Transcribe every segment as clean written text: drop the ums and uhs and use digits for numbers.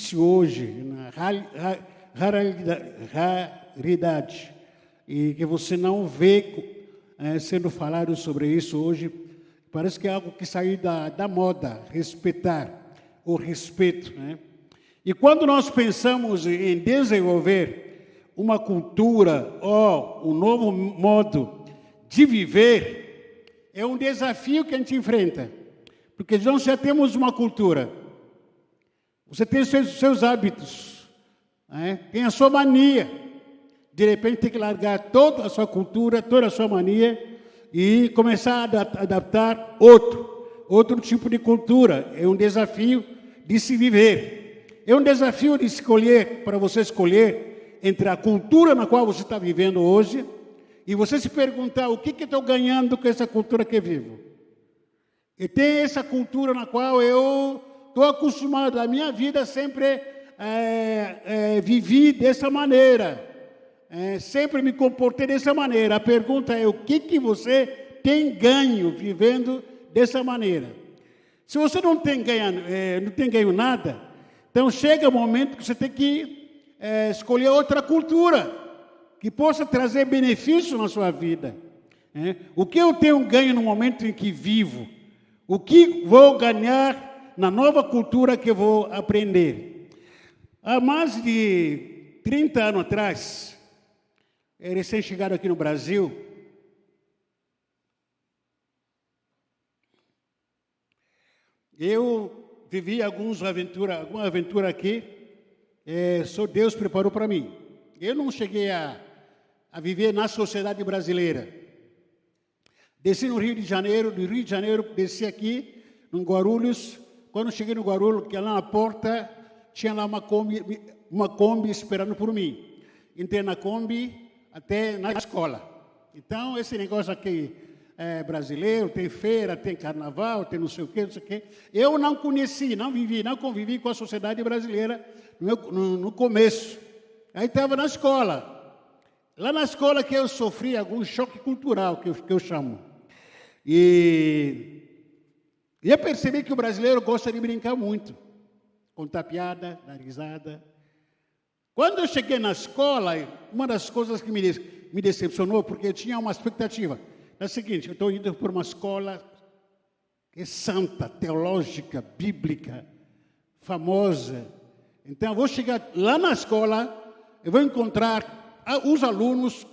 difícil hoje, na raridade, e que você não vê sendo falado sobre isso hoje. Parece que é algo que saiu da moda, respeitar, o respeito, né? E quando nós pensamos em desenvolver uma cultura ou um novo modo de viver, é um desafio que a gente enfrenta. Porque nós já temos uma cultura. Você tem os seus hábitos, né? Tem a sua mania. De repente tem que largar toda a sua cultura, toda a sua mania e começar a adaptar outro tipo de cultura. É um desafio de se viver. É um desafio de escolher, para você escolher entre a cultura na qual você está vivendo hoje e você se perguntar o que eu estou ganhando com essa cultura que eu vivo. E tem essa cultura na qual eu estou acostumado, a minha vida sempre vivi dessa maneira, sempre me comportei dessa maneira. A pergunta é, o que você tem ganho vivendo dessa maneira? Se você não tem ganho nada, então chega o momento que você tem que escolher outra cultura, que possa trazer benefício na sua vida. O que eu tenho ganho no momento em que vivo? O que vou ganhar na nova cultura que eu vou aprender? Há mais de 30 anos atrás, recém-chegado aqui no Brasil, eu vivi alguma aventura aqui, só Deus preparou para mim. Eu não cheguei a viver na sociedade brasileira. Desci no Rio de Janeiro, do Rio de Janeiro desci aqui, no Guarulhos. Quando cheguei no Guarulhos, que lá na porta, tinha lá uma Kombi esperando por mim. Entrei na Kombi até na escola. Então, esse negócio aqui é brasileiro, tem feira, tem carnaval, tem não sei o quê. Eu não conheci, não vivi, não convivi com a sociedade brasileira no começo. Aí estava na escola. Lá na escola que eu sofri algum choque cultural, que eu chamo. E eu percebi que o brasileiro gosta de brincar muito. Contar piada, dar risada. Quando eu cheguei na escola, uma das coisas que me decepcionou, porque eu tinha uma expectativa. É o seguinte, eu estou indo por uma escola que é santa, teológica, bíblica, famosa. Então, eu vou chegar lá na escola, eu vou encontrar os alunos,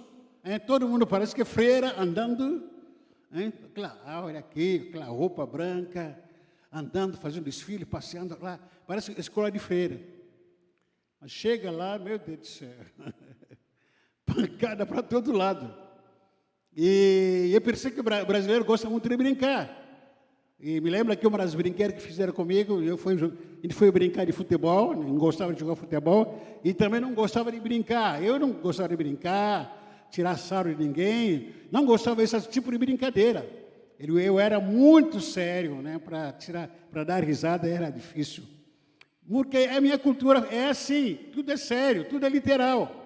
todo mundo parece que é freira, andando, aquela aura aqui, aquela roupa branca, andando, fazendo desfile, passeando lá, parece escola de freira. Mas chega lá, meu Deus do céu, pancada para todo lado. E eu percebo que o brasileiro gosta muito de brincar. E me lembra que uma das brincadeiras que fizeram comigo, a gente foi brincar de futebol, não gostava de jogar futebol, e também não gostava de brincar. Eu não gostava de brincar, tirar sarro de ninguém, não gostava desse tipo de brincadeira. Eu era muito sério, né? Para dar risada era difícil. Porque a minha cultura é assim, tudo é sério, tudo é literal.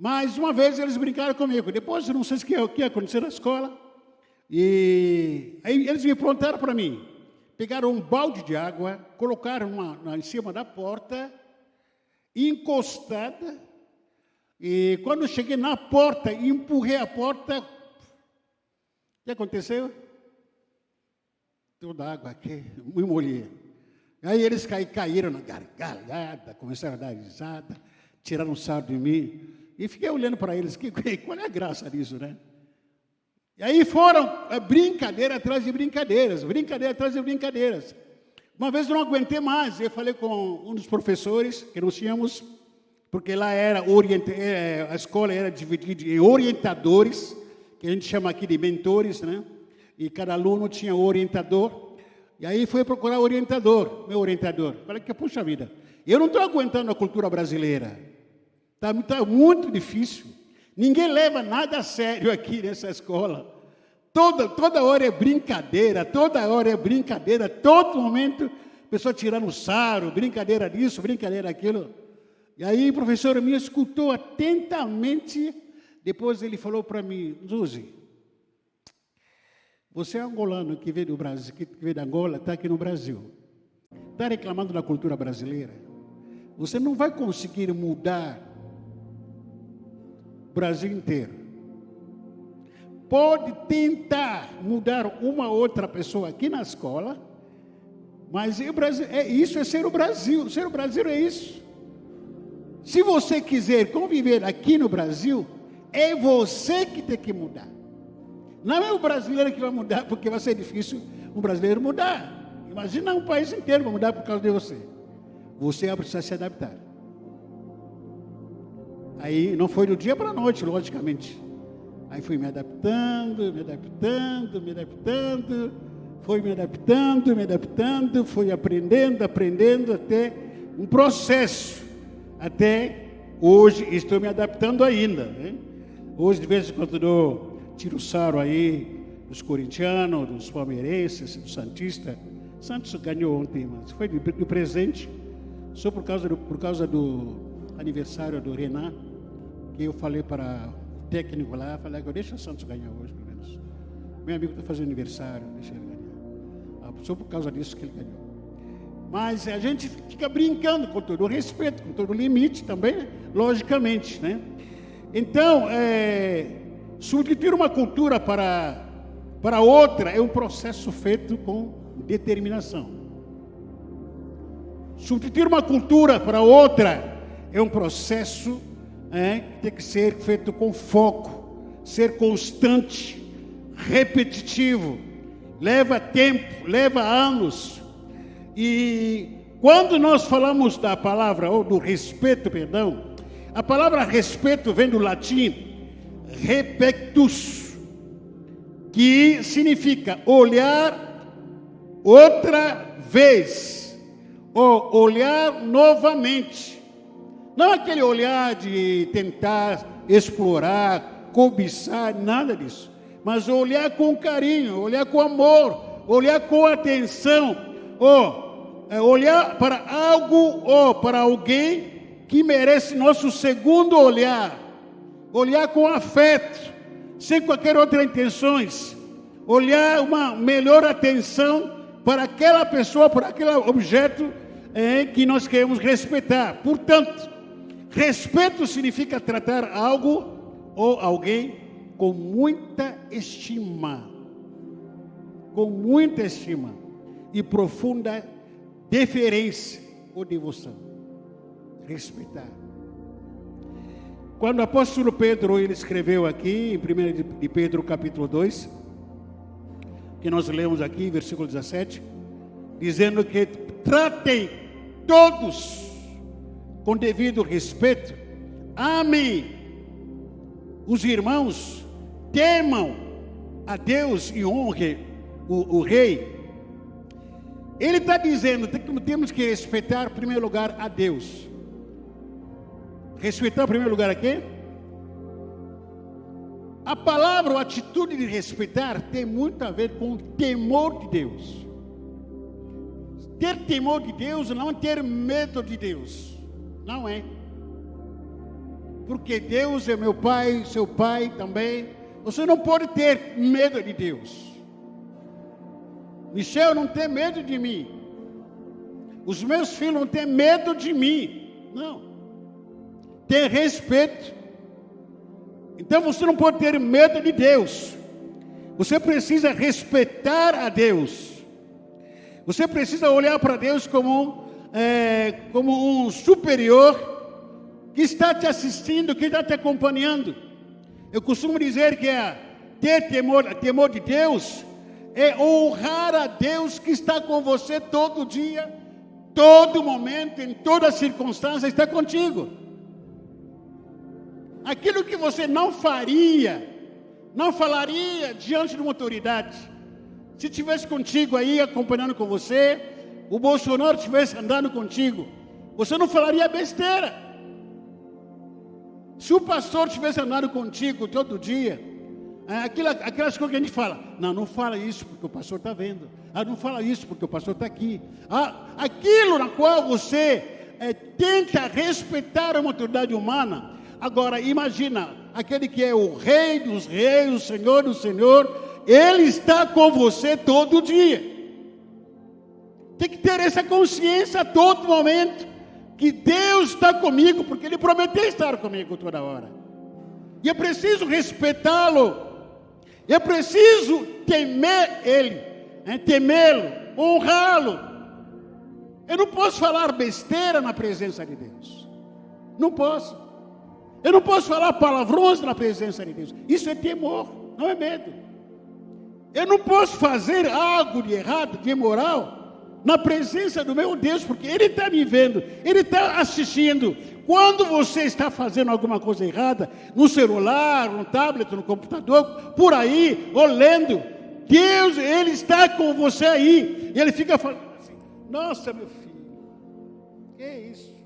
Mas uma vez eles brincaram comigo, depois eu não sei o que aconteceu na escola, e aí eles me perguntaram para mim, pegaram um balde de água, colocaram em cima da porta, encostada, e quando eu cheguei na porta e empurrei a porta, o que aconteceu? Toda a água aqui, me molhei. Aí eles caíram na gargalhada, começaram a dar risada, tiraram sarro de mim, e fiquei olhando para eles, qual é a graça disso, né? E aí foram brincadeira atrás de brincadeiras, brincadeira atrás de brincadeiras. Uma vez eu não aguentei mais, eu falei com um dos professores que nós tínhamos, porque lá a escola era dividida em orientadores, que a gente chama aqui de mentores, né? E cada aluno tinha um orientador. E aí fui procurar o orientador, meu orientador. Falei que, puxa vida, eu não estou aguentando a cultura brasileira. Está muito difícil. Ninguém leva nada a sério aqui nessa escola. Toda hora é brincadeira, todo momento, a pessoa tirando sarro, brincadeira disso, brincadeira daquilo. E aí o professor me escutou atentamente, depois ele falou para mim, Zuzi, você é angolano que veio do Brasil, que veio da Angola, está aqui no Brasil. Está reclamando da cultura brasileira? você não vai conseguir mudar o Brasil inteiro. Pode tentar mudar uma outra pessoa aqui na escola, mas o Brasil, isso é ser o Brasil. Ser o Brasil é isso. Se você quiser conviver aqui no Brasil, é você que tem que mudar. Não é o brasileiro que vai mudar, porque vai ser difícil um brasileiro mudar. Imagina um país inteiro vai mudar por causa de você. Você vai precisar se adaptar. Aí não foi do dia para a noite, logicamente. Aí fui me adaptando, fui aprendendo até um processo. Até hoje estou me adaptando ainda, né? Hoje de vez em quando tiro sarro aí dos corintianos, dos palmeirenses, dos santistas. Santos ganhou ontem, mas foi de presente, só por causa do aniversário do Renan, que eu falei para o técnico lá, falei que deixa o Santos ganhar hoje, pelo menos. Meu amigo está fazendo aniversário, deixa ele ganhar. Só por causa disso que ele ganhou. Mas a gente fica brincando com todo o respeito, com todo o limite também, né? Logicamente, né? Então, substituir uma cultura para outra é um processo feito com determinação. Substituir uma cultura para outra é um processo que tem que ser feito com foco, ser constante, repetitivo, leva tempo, leva anos. E quando nós falamos da palavra, ou do respeito, perdão, a palavra respeito vem do latim respectus, que significa olhar outra vez, ou olhar novamente. Não aquele olhar de tentar explorar, cobiçar, nada disso. Mas olhar com carinho, olhar com amor, olhar com atenção, olhar para algo ou para alguém que merece nosso segundo olhar. Olhar com afeto, sem qualquer outra intenções. Olhar uma melhor atenção para aquela pessoa, para aquele objeto que nós queremos respeitar. Portanto, respeito significa tratar algo ou alguém com muita estima. Com muita estima e profunda deferência ou devoção. Respeitar. Quando o apóstolo Pedro ele escreveu aqui, em 1 de Pedro capítulo 2, que nós lemos aqui, versículo 17, dizendo que tratem todos com devido respeito, amem os irmãos, temam a Deus e honrem o rei. Ele está dizendo que temos que respeitar em primeiro lugar a Deus. Respeitar em primeiro lugar a quem? A palavra, a atitude de respeitar tem muito a ver com o temor de Deus. Ter temor de Deus não é ter medo de Deus. Não é. Porque Deus é meu pai, seu pai também. Você não pode ter medo de Deus. Michel não tem medo de mim. Os meus filhos não têm medo de mim. Não. Tem respeito. Então você não pode ter medo de Deus. Você precisa respeitar a Deus. Você precisa olhar para Deus como um superior que está te assistindo, que está te acompanhando. Eu costumo dizer que ter temor de Deus é honrar a Deus que está com você todo dia, todo momento, em toda circunstância, está contigo. Aquilo que você não faria, não falaria diante de uma autoridade. Se estivesse contigo aí, acompanhando com você, o Bolsonaro estivesse andando contigo, você não falaria besteira. Se o pastor estivesse andando contigo todo dia, aquelas coisas que a gente fala, não fala isso porque o pastor está vendo, não fala isso porque o pastor está aqui, aquilo na qual você tenta respeitar uma autoridade humana. Agora imagina, aquele que é o rei dos reis, o senhor do senhor, ele está com você todo dia. Tem que ter essa consciência a todo momento, que Deus está comigo, porque Ele prometeu estar comigo toda hora. E eu preciso respeitá-lo. Eu preciso temer Ele, temê-lo, honrá-lo. Eu não posso falar besteira na presença de Deus. Não posso. Eu não posso falar palavrões na presença de Deus. Isso é temor, não é medo. Eu não posso fazer algo de errado, de imoral, na presença do meu Deus, porque Ele está me vendo, Ele está assistindo. Quando você está fazendo alguma coisa errada, no celular, no tablet, no computador, por aí, ou lendo, Deus, Ele está com você aí. E Ele fica falando assim: nossa, meu filho, que é isso?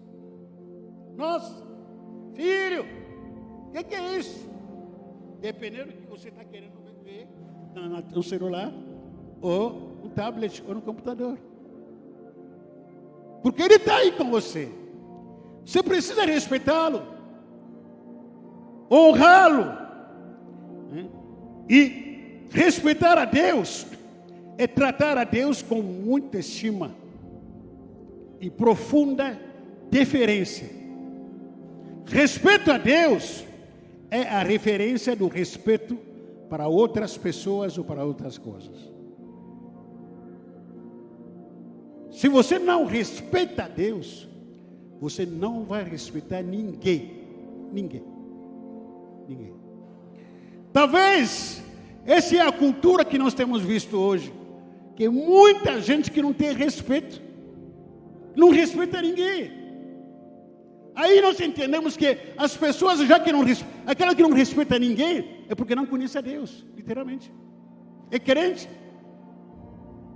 Nossa, filho, que é isso? Dependendo do que você está querendo ver no celular, ou no tablet, ou no computador. Porque Ele está aí com você. Você precisa respeitá-lo, honrá-lo. E respeitar a Deus é tratar a Deus com muita estima e profunda deferência. Respeito a Deus é a referência do respeito para outras pessoas ou para outras coisas. Se você não respeita a Deus, você não vai respeitar ninguém. Ninguém. Talvez essa é a cultura que nós temos visto hoje, que muita gente que não tem respeito, não respeita ninguém. Aí nós entendemos que as pessoas, já que aquela que não respeita ninguém, é porque não conhece a Deus, literalmente. É crente,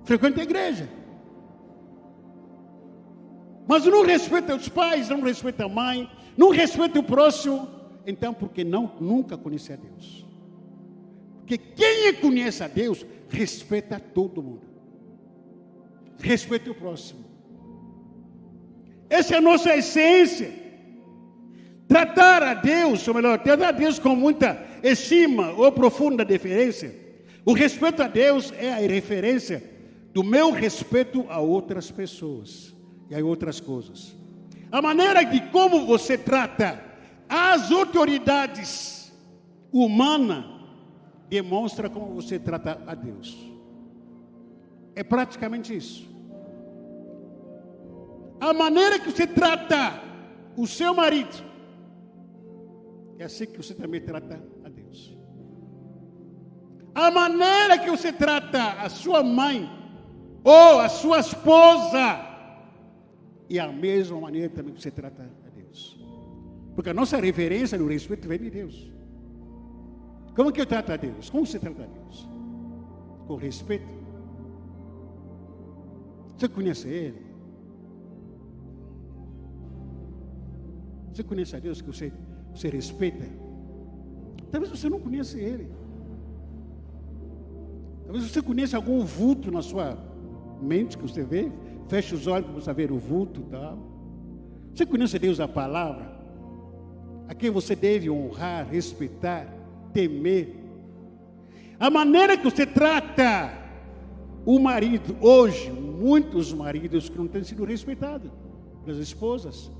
frequenta a igreja, mas não respeita os pais, não respeita a mãe, não respeita o próximo. Então, porque nunca conhece a Deus. Porque quem conhece a Deus, respeita todo mundo. Respeita o próximo. Essa é a nossa essência. Tratar a Deus, ou melhor, tratar a Deus com muita estima ou profunda deferência. O respeito a Deus é a referência do meu respeito a outras pessoas e a outras coisas. A maneira de como você trata as autoridades humanas demonstra como você trata a Deus. É praticamente isso. A maneira que você trata o seu marido é assim que você também trata a Deus. A maneira que você trata a sua mãe ou a sua esposa é a mesma maneira também que você trata a Deus. Porque a nossa reverência no respeito vem de Deus. Como que eu trato a Deus? Como você trata a Deus? Com respeito. Você conhece Ele? Você conhece a Deus que você respeita? Talvez você não conheça Ele. Talvez você conheça algum vulto na sua mente que você vê. Fecha os olhos para você ver o vulto e tal. Você conhece Deus, a palavra? A quem você deve honrar, respeitar, temer. A maneira que você trata o marido. Hoje, muitos maridos que não têm sido respeitados pelas esposas.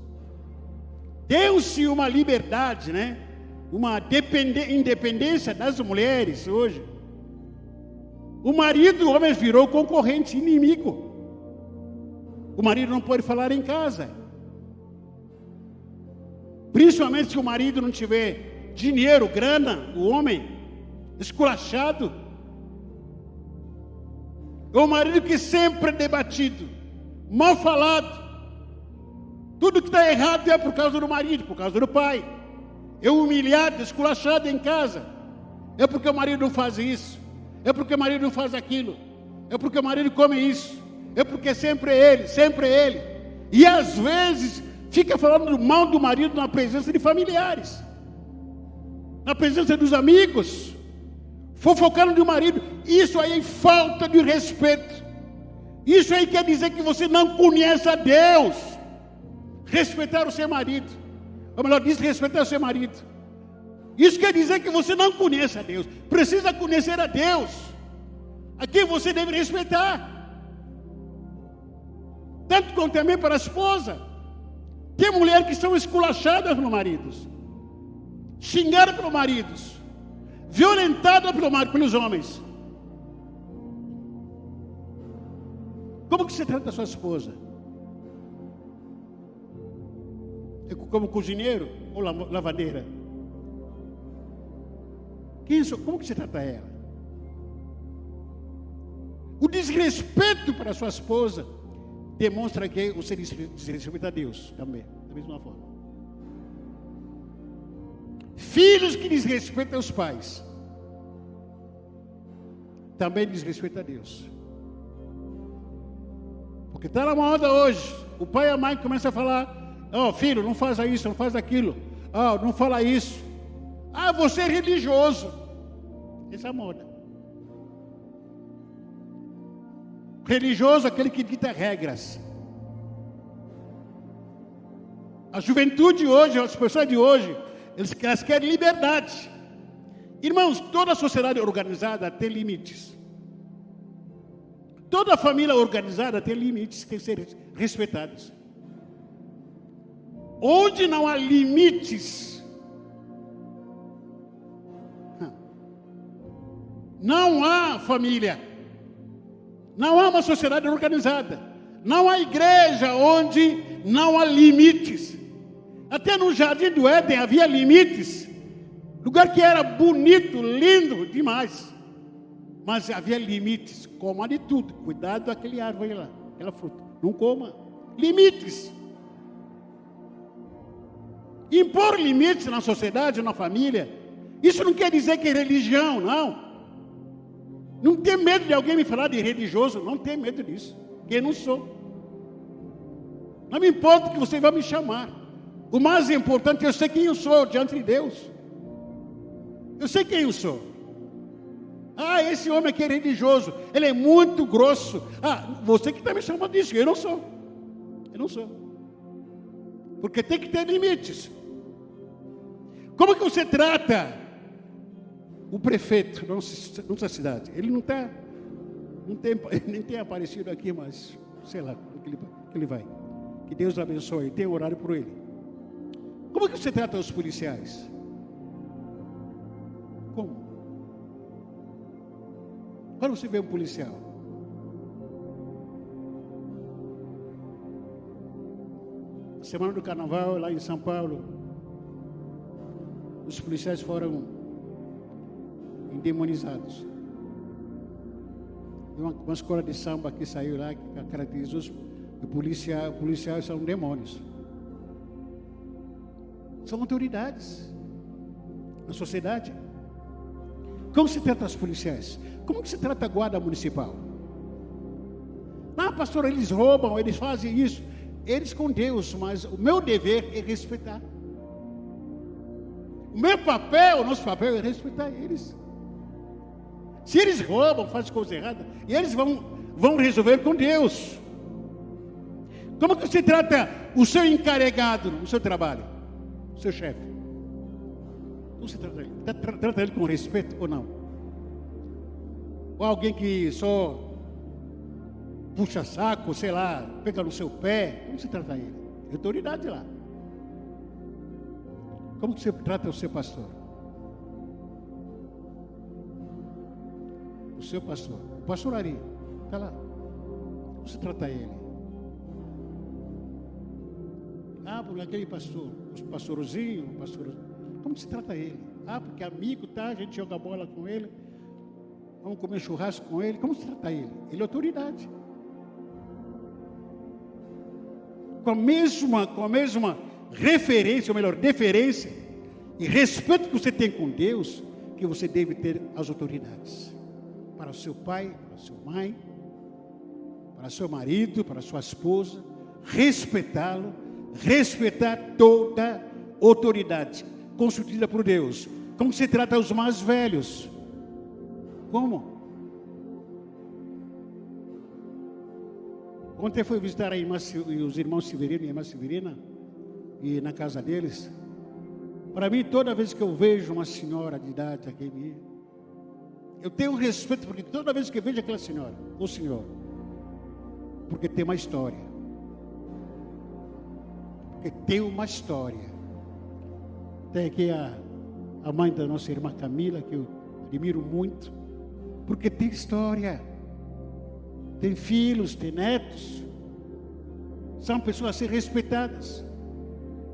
Deu-se uma liberdade, né? Uma independência das mulheres hoje. O marido, o homem virou concorrente, inimigo. O marido não pode falar em casa. Principalmente se o marido não tiver dinheiro, grana, o homem esculachado. É o marido que sempre é debatido, mal falado. Tudo que está errado é por causa do marido, por causa do pai. É humilhado, esculachado em casa. É porque o marido não faz isso. É porque o marido não faz aquilo. É porque o marido come isso. É porque sempre é ele, sempre é ele. E às vezes fica falando mal do marido na presença de familiares, na presença dos amigos, fofocando do marido. Isso aí é falta de respeito. Isso aí quer dizer que você não conhece a Deus. Respeitar o seu marido, ou melhor, desrespeitar o seu marido. Isso quer dizer que você não conhece a Deus. Precisa conhecer a Deus, a quem você deve respeitar. Tanto quanto também para a esposa. Tem mulheres que são esculachadas pelos maridos, xingadas pelos maridos, violentadas pelos homens. Como que você trata a sua esposa? Como cozinheiro ou lavadeira? Como que você trata ela? O desrespeito para a sua esposa demonstra que você desrespeita a Deus também, da mesma forma. Filhos que desrespeitam os pais também desrespeitam a Deus. Porque está na moda hoje, o pai e a mãe começam a falar: ó, filho, não faça isso, não faz aquilo, ó, não fala isso. Ah, você é religioso. Essa é a moda. Religioso é aquele que dita regras. A juventude hoje, as pessoas de hoje, elas querem liberdade. Irmãos, toda a sociedade organizada tem limites. Toda a família organizada tem limites que têm que ser respeitados. Onde não há limites, não há família. Não há uma sociedade organizada. Não há igreja onde não há limites. Até no Jardim do Éden havia limites. Lugar que era bonito, lindo demais. Mas havia limites. Coma de tudo. Cuidado daquele árvore lá, aquela fruta. Não coma. Limites. Impor limites na sociedade, na família. Isso não quer dizer que é religião, não. Não tem medo de alguém me falar de religioso. Não tem medo disso. Porque eu não sou. Não me importa que você vai me chamar. O mais importante, eu sei quem eu sou diante de Deus. Eu sei quem eu sou. Ah, esse homem aqui é religioso. Ele é muito grosso. Ah, você que está me chamando disso. Eu não sou. Eu não sou. Porque tem que ter limites. Como que você trata o prefeito da nossa cidade? Ele nem tem aparecido aqui, mas sei lá, que ele vai. Que Deus abençoe, tem horário por ele. Como que você trata os policiais? Como? Quando você vê um policial, semana do carnaval lá em São Paulo, os policiais foram endemonizados. Uma escola de samba que saiu lá, que caracterizou os policiais são demônios. São autoridades na sociedade. Como se trata os policiais? Como que se trata a guarda municipal? Ah, pastor, eles roubam, eles fazem isso. Eles com Deus, mas o meu dever é respeitar. O meu papel, o nosso papel é respeitar eles. Se eles roubam, fazem coisa errada, e eles vão resolver com Deus. Como que você trata o seu encarregado no seu trabalho? O seu chefe? Como você trata ele? Trata ele com respeito ou não? Ou alguém que só puxa saco, sei lá, pega no seu pé? Como você trata ele? É autoridade lá. Como que você trata o seu pastor? O seu pastor, o pastor Ari, está lá. Como você trata ele? Ah, porque aquele pastor, o pastorzinho, como você trata ele? Ah, porque amigo, tá? A gente joga bola com ele, vamos comer churrasco com ele. Como você trata ele? Ele é autoridade. Com a mesma referência, ou melhor, deferência e respeito que você tem com Deus, que você deve ter às autoridades. Para o seu pai, para a sua mãe, para seu marido, para a sua esposa, respeitá-lo, respeitar toda autoridade constituída por Deus. Como se trata os mais velhos? Como? Ontem fui visitar os irmãos Severino e a irmã Severina, e na casa deles. Para mim, toda vez que eu vejo uma senhora de idade aqui, eu tenho respeito, porque toda vez que eu vejo aquela senhora, ou senhor, porque tem uma história. Porque tem uma história. Tem aqui a mãe da nossa irmã Camila, que eu admiro muito, porque tem história. Tem filhos, tem netos. São pessoas a ser respeitadas.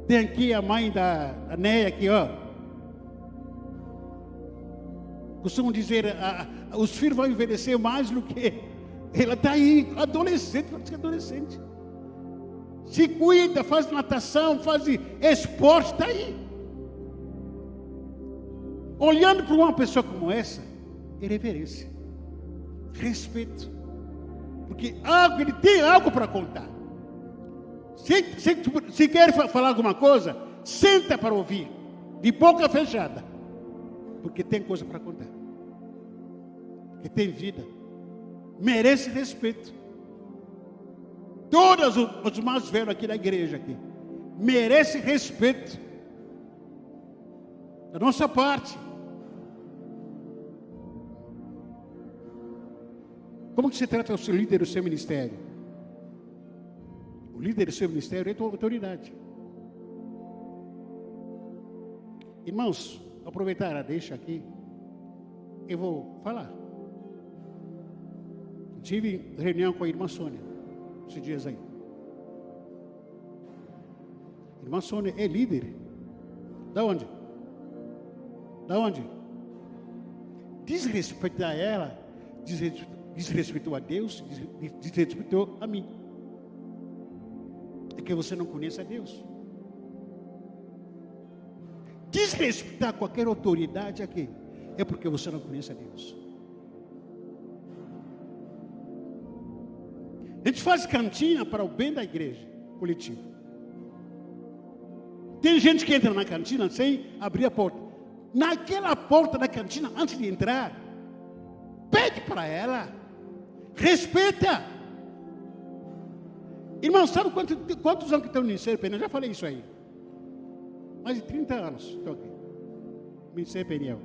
Tem aqui a mãe da Neia, aqui, ó. Costumam dizer, os filhos vão envelhecer mais do que... Ela está aí, adolescente, pode ser adolescente. Se cuida, faz natação, faz esporte, está aí. Olhando para uma pessoa como essa, é reverência, respeito. Porque ele tem algo para contar. Se quer falar alguma coisa, senta para ouvir, de boca fechada. Porque tem coisa para contar. Porque tem vida. Merece respeito. Todos os mais velhos aqui da igreja aqui merece respeito da nossa parte. Como que se trata o seu líder do seu ministério? O líder do seu ministério é tua autoridade. Irmãos, aproveitar a deixa aqui, eu vou falar. Tive reunião com a irmã Sônia esses dias aí. Irmã Sônia é líder. Da onde? Da onde? Desrespeitar ela, desrespeitou a Deus, desrespeitou a mim. É que você não conhece a Deus. Desrespeitar qualquer autoridade aqui é porque você não conhece a Deus. A gente faz cantina para o bem da igreja, coletivo. Tem gente que entra na cantina sem abrir a porta. Naquela porta da cantina, antes de entrar, pede para ela, respeita. Irmão, sabe quantos anos que estão no Ministério Peniel? Eu já falei isso aí. Mais de 30 anos estou aqui. Ministério Peniel.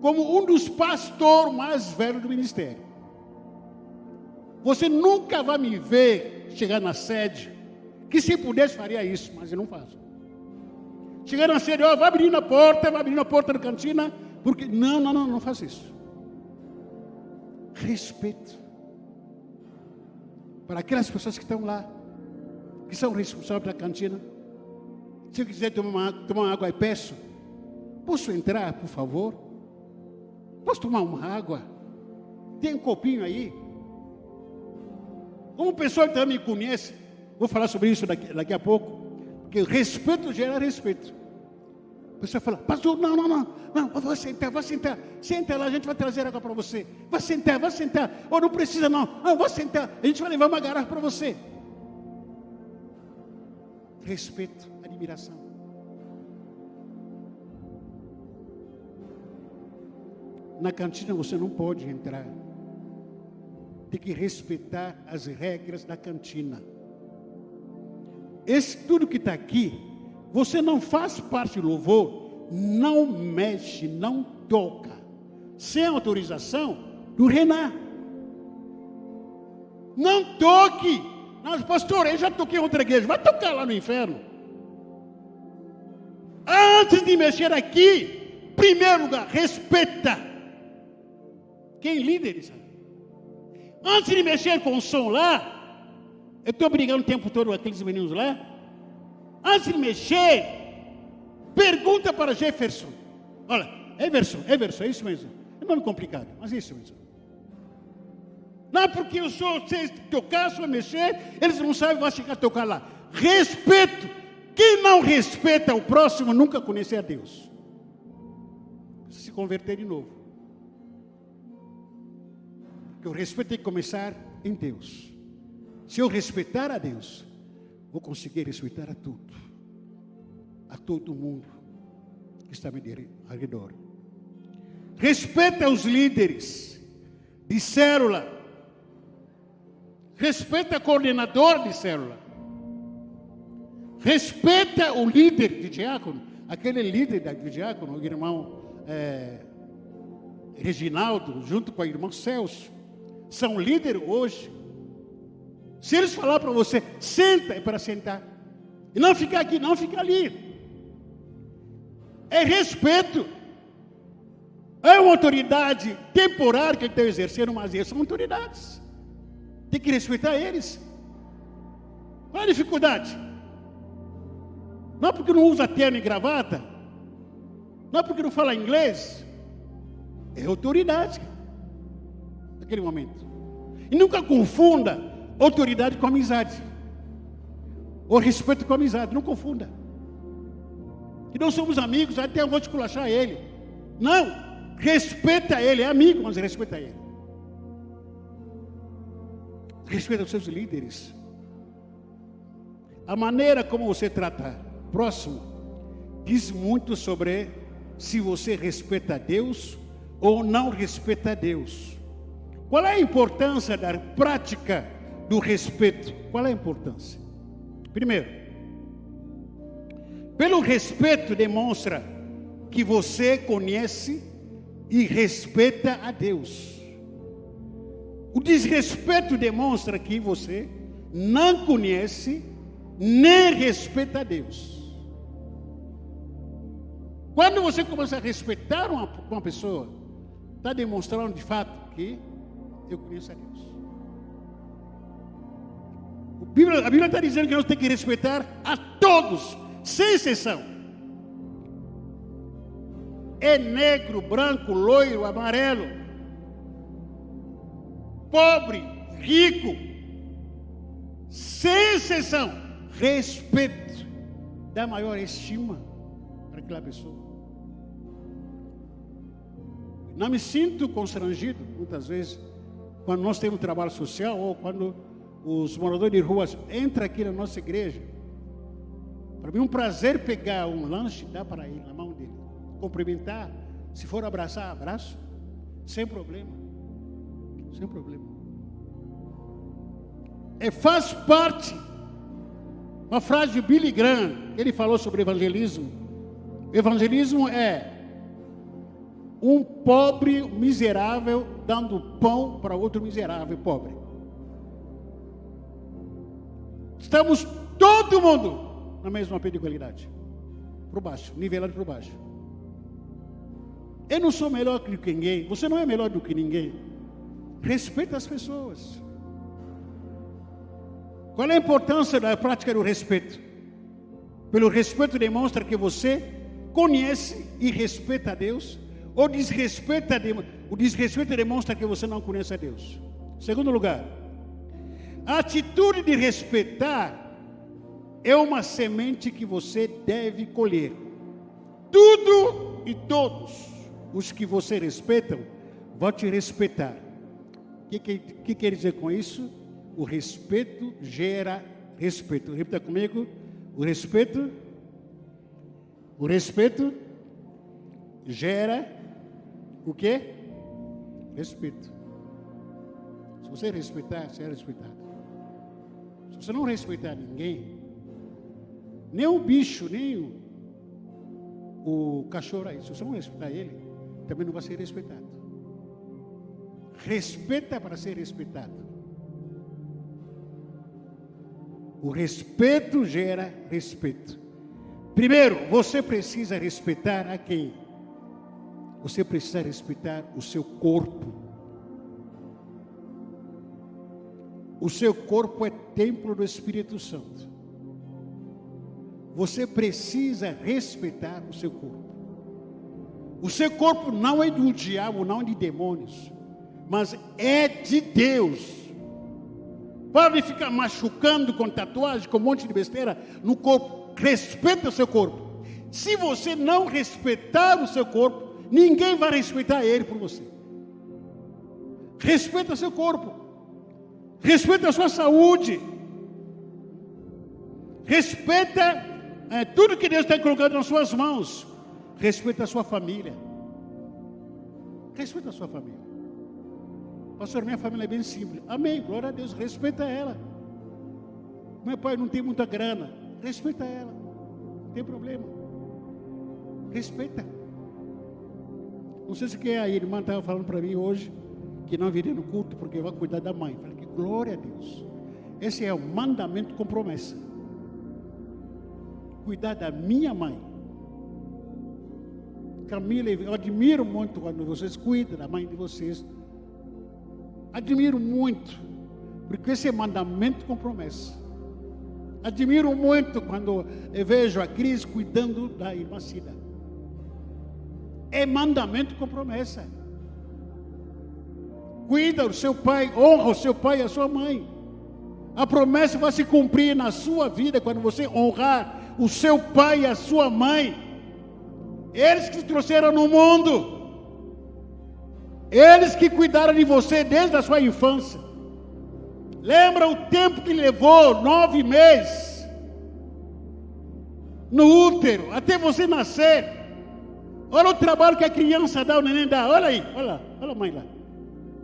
Como um dos pastores mais velhos do ministério. Você nunca vai me ver chegar na sede, que se pudesse faria isso, mas eu não faço. Chegar na sede, vai abrir a porta da cantina, porque não faço isso. Respeito para aquelas pessoas que estão lá, que são responsáveis da cantina. Se eu quiser tomar uma água, eu peço, posso entrar, por favor? Posso tomar uma água? Tem um copinho aí? Como pessoa que também me conhece, vou falar sobre isso daqui a pouco, porque respeito gera respeito. A pessoa fala, pastor, não, vai sentar, senta lá, a gente vai trazer água para você, vai sentar, ou não precisa não, vai sentar, a gente vai levar uma garrafa para você. Respeito, admiração. Na cantina você não pode entrar. Tem que respeitar as regras da cantina. Tudo que está aqui, você não faz parte do louvor, não mexe, não toca, sem autorização do Renan. Não toque. Mas, pastor, eu já toquei em outra igreja, vai tocar lá no inferno. Antes de mexer aqui, primeiro lugar, respeita. Quem líderes? Antes de mexer com o som lá, eu estou brigando o tempo todo com aqueles meninos lá. Antes de mexer, pergunta para Jefferson. Olha, Everson, é isso mesmo. É nome complicado, mas é isso mesmo. Não é porque eu sou, se tocar, se eu mexer, eles não sabem, vai chegar a tocar lá. Respeito. Quem não respeita o próximo, nunca conheceu a Deus. Precisa se converter de novo. Porque o respeito tem que começar em Deus. Se eu respeitar a Deus, vou conseguir respeitar a tudo, a todo mundo que está me ao redor. Respeita os líderes de célula, respeita o coordenador de célula, respeita o líder de diácono, aquele líder de diácono, o irmão Reginaldo, junto com o irmão Celso, são líderes hoje. Se eles falar para você, senta, é para sentar. E não ficar aqui, não ficar ali. É respeito. É uma autoridade temporária que ele está exercendo, mas eles são autoridades. Tem que respeitar eles. Qual é a dificuldade? Não é porque não usa terno e gravata, não é porque não fala inglês, é autoridade naquele momento. E nunca confunda autoridade com amizade, ou respeito com amizade, não confunda. Que não somos amigos, até eu vou esculachar ele. Não, respeita ele, é amigo, mas respeita ele. Respeita os seus líderes. A maneira como você trata o próximo diz muito sobre se você respeita a Deus ou não respeita a Deus. Qual é a importância da prática do respeito? Qual é a importância? Primeiro, pelo respeito demonstra que você conhece e respeita a Deus. O desrespeito demonstra que você não conhece nem respeita a Deus. Quando você começa a respeitar uma pessoa, está demonstrando de fato que eu conheço a Deus. A Bíblia está dizendo que nós temos que respeitar a todos, sem exceção. É negro, branco, loiro, amarelo, pobre, rico, sem exceção, respeito, dá maior estima para aquela pessoa. Não me sinto constrangido, muitas vezes, quando nós temos trabalho social ou quando os moradores de ruas entram aqui na nossa igreja. Para mim é um prazer pegar um lanche e dar para ele, na mão dele. Cumprimentar, se for abraçar, abraço, sem problema. Sem problema. Faz parte, uma frase de Billy Graham, ele falou sobre evangelismo. Evangelismo é um pobre miserável dando pão para outro miserável pobre. Estamos todo mundo na mesma pé de qualidade, por baixo, nivelado por baixo. Eu não sou melhor do que ninguém, você não é melhor do que ninguém. Respeita as pessoas. Qual é a importância da prática do respeito? Pelo respeito demonstra que você conhece e respeita a Deus, ou o desrespeito demonstra que você não conhece a Deus. Segundo lugar, a atitude de respeitar é uma semente que você deve colher. Tudo e todos os que você respeita vão te respeitar. O que quer dizer com isso? O respeito gera respeito. Repita comigo. O respeito gera o quê? Respeito. Se você respeitar, você é respeitado. Se você não respeitar ninguém, nem o bicho, nem o cachorro aí, se você não respeitar ele, também não vai ser respeitado. Respeita para ser respeitado. O respeito gera respeito. Primeiro, você precisa respeitar a quem? Você precisa respeitar o seu corpo. O seu corpo é templo do Espírito Santo. Você precisa respeitar o seu corpo. O seu corpo não é do diabo, não é de demônios, mas é de Deus. Para de ficar machucando com tatuagem, com um monte de besteira no corpo. Respeita o seu corpo. Se você não respeitar o seu corpo, ninguém vai respeitar ele por você. Respeita o seu corpo. Respeita a sua saúde. Respeita tudo que Deus está colocando nas suas mãos. Respeita a sua família. Respeita a sua família. Pastor, minha família é bem simples. Amém, glória a Deus, respeita ela. Meu pai não tem muita grana. Respeita ela. Não tem problema. Respeita. Não sei se que a irmã estava falando para mim hoje, que não viria no culto porque vai cuidar da mãe. Falei que glória a Deus. Esse é o mandamento com promessa. Cuidar da minha mãe. Camila, eu admiro muito quando vocês cuidam da mãe de vocês. Admiro muito, porque esse é mandamento com promessa. Admiro muito quando eu vejo a Cris cuidando da irmã Cida. É mandamento com promessa. Cuida do seu pai, honra o seu pai e a sua mãe. A promessa vai se cumprir na sua vida quando você honrar o seu pai e a sua mãe. Eles que te trouxeram no mundo. Eles que cuidaram de você desde a sua infância. Lembra o tempo que levou 9 meses no útero até você nascer? Olha o trabalho que a criança dá, o neném dá. Olha aí, olha a mãe lá.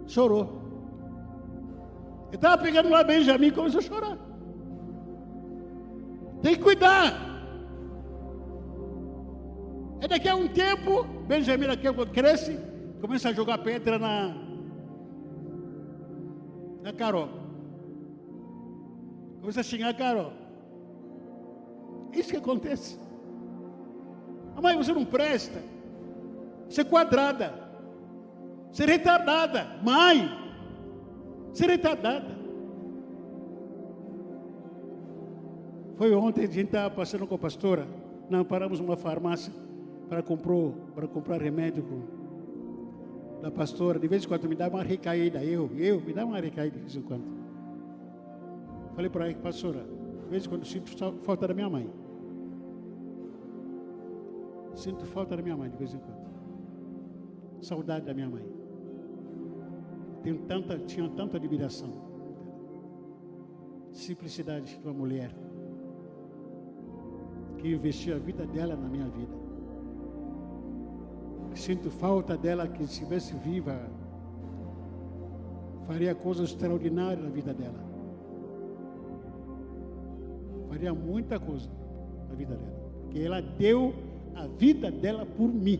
Chorou. Eu estava pegando lá Benjamin e começou a chorar. Tem que cuidar. E daqui a um tempo, Benjamin aqui quando cresce, começa a jogar pedra na Carol. Começa a xingar a Carol. Isso que acontece. A mãe, você não presta. Você é quadrada. Você é retardada. Mãe, você é retardada. Foi ontem, a gente estava passando com a pastora. Nós paramos numa farmácia para comprar remédio da pastora. De vez em quando me dá uma recaída. Me dá uma recaída de vez em quando. Falei para ela, pastora, de vez em quando sinto falta da minha mãe. Sinto falta da minha mãe de vez em quando. Saudade da minha mãe. Tinha tanta admiração. Simplicidade de uma mulher que investiu a vida dela na minha vida. Sinto falta dela, que se estivesse viva, faria coisas extraordinárias na vida dela. Faria muita coisa na vida dela. Porque ela deu a vida dela por mim.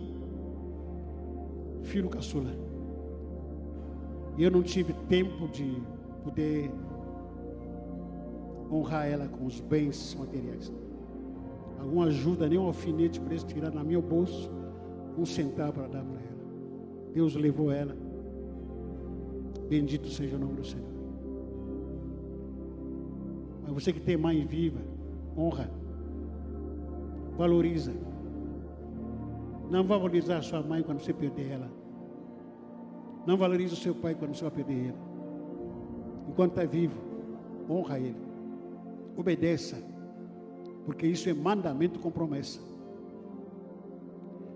Filho caçula. E eu não tive tempo de poder honrar ela com os bens materiais. Alguma ajuda, nem um alfinete para eles tirar na meu bolso, um centavo para dar para ela. Deus levou ela. Bendito seja o nome do Senhor. Mas você que tem mãe viva, honra, valoriza. Não vai valorizar a sua mãe quando você perder ela. Não valoriza o seu pai quando você vai perder ele. Enquanto está vivo, honra ele. Obedeça. Porque isso é mandamento com promessa.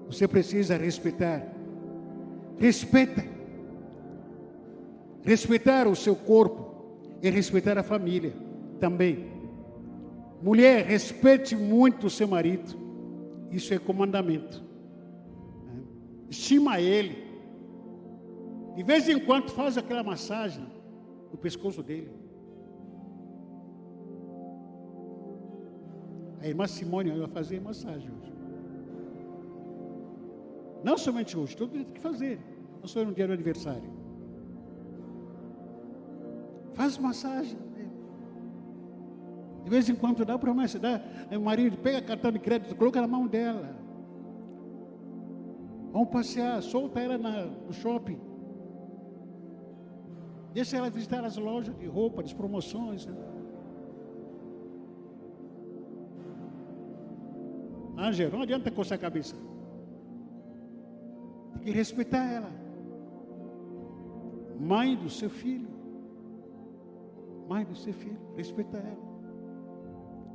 Você precisa respeitar. Respeita. Respeitar o seu corpo e respeitar a família também. Mulher, respeite muito o seu marido. Isso é comandamento. Estima ele. De vez em quando faz aquela massagem no pescoço dele. A irmã Simone vai fazer massagem hoje. Não somente hoje, todo dia tem que fazer. Não só no dia do aniversário. Faz massagem. De vez em quando dá promessa, dá. O marido pega cartão de crédito, coloca na mão dela. Vamos passear, solta ela no shopping. Deixa ela visitar as lojas de roupa, das promoções. Né? Ângelo, não adianta coçar a cabeça. Tem que respeitar ela. Mãe do seu filho. Mãe do seu filho, respeita ela.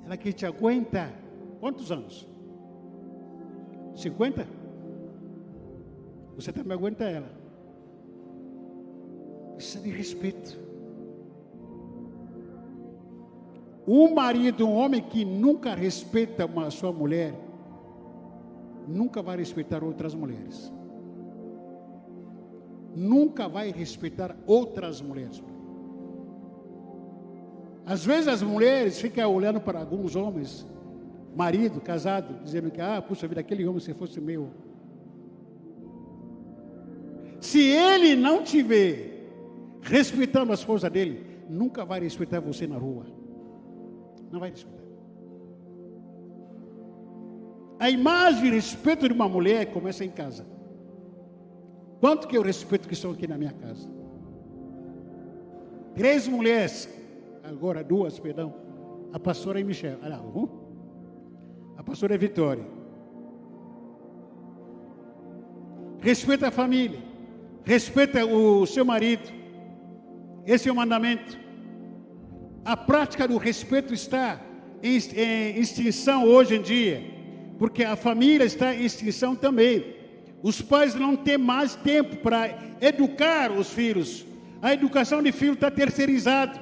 Ela que te aguenta. Quantos anos? 50? Você também aguenta ela. Isso é de respeito. Um marido, um homem que nunca respeita a sua mulher, nunca vai respeitar outras mulheres. Nunca vai respeitar outras mulheres. Às vezes as mulheres ficam olhando para alguns homens, marido, casado, dizendo que, puxa vida, aquele homem se fosse meu. Se ele não te vê respeitando a esposa dele, nunca vai respeitar você na rua. Não vai respeitar. A imagem e respeito de uma mulher começa em casa. Quanto que eu respeito que estão aqui na minha casa? 3 mulheres, agora 2, perdão. A pastora é Michelle, a pastora é Vitória. Respeita a família, respeita o seu marido. Esse é o mandamento. A prática do respeito está em extinção hoje em dia, porque a família está em extinção também. Os pais não têm mais tempo para educar os filhos. A educação de filho está terceirizada.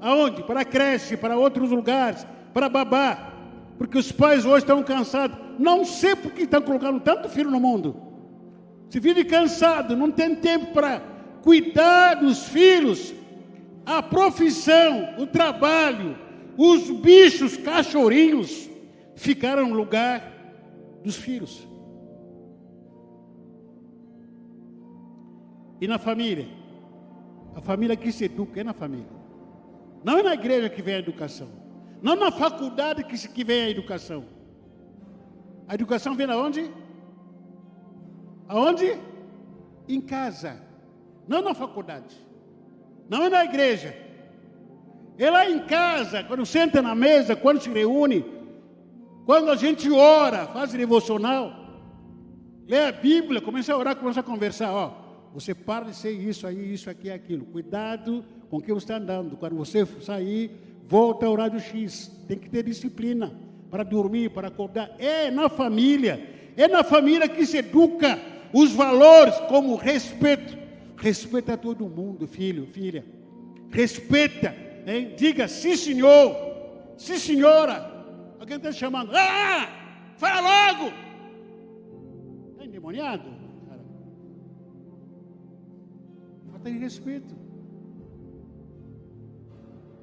Aonde? Para a creche, para outros lugares, para babá. Porque os pais hoje estão cansados. Não sei por que estão colocando tanto filho no mundo. Se vive cansado, não tem tempo para cuidar dos filhos. A profissão, o trabalho, os bichos, cachorrinhos, ficaram no lugar dos filhos. E na família? A família que se educa é na família. Não é na igreja que vem a educação. Não na faculdade que vem a educação. A educação vem aonde? Aonde? Em casa. Não na faculdade. Não é na igreja. É lá em casa, quando senta na mesa, quando se reúne, quando a gente ora, faz devocional, lê a Bíblia, começa a orar, começa a conversar, você para de ser isso aí, isso aqui, aquilo. Cuidado com o que você está andando. Quando você sair, volta ao horário X. Tem que ter disciplina para dormir, para acordar. É na família. É na família que se educa os valores como respeito. Respeita todo mundo, filho, filha. Respeita. Hein? Diga, sim, senhor. Sim, senhora. Alguém está chamando. Fala logo. Está endemoniado? Falta de respeito.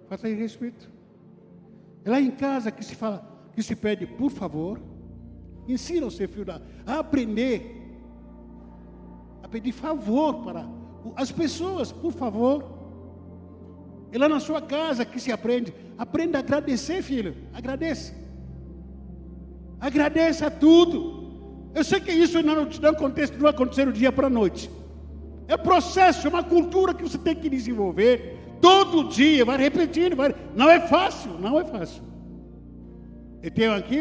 Falta de respeito. É lá em casa que se fala, que se pede, por favor, ensina o seu filho a aprender, a pedir favor para as pessoas, por favor. É lá na sua casa que se aprende. Aprenda a agradecer, filho. Agradeça. Agradeça tudo. Eu sei que isso não acontece do dia para a noite. É processo, é uma cultura que você tem que desenvolver todo dia, vai repetindo, não é fácil, não é fácil. Eu tenho aqui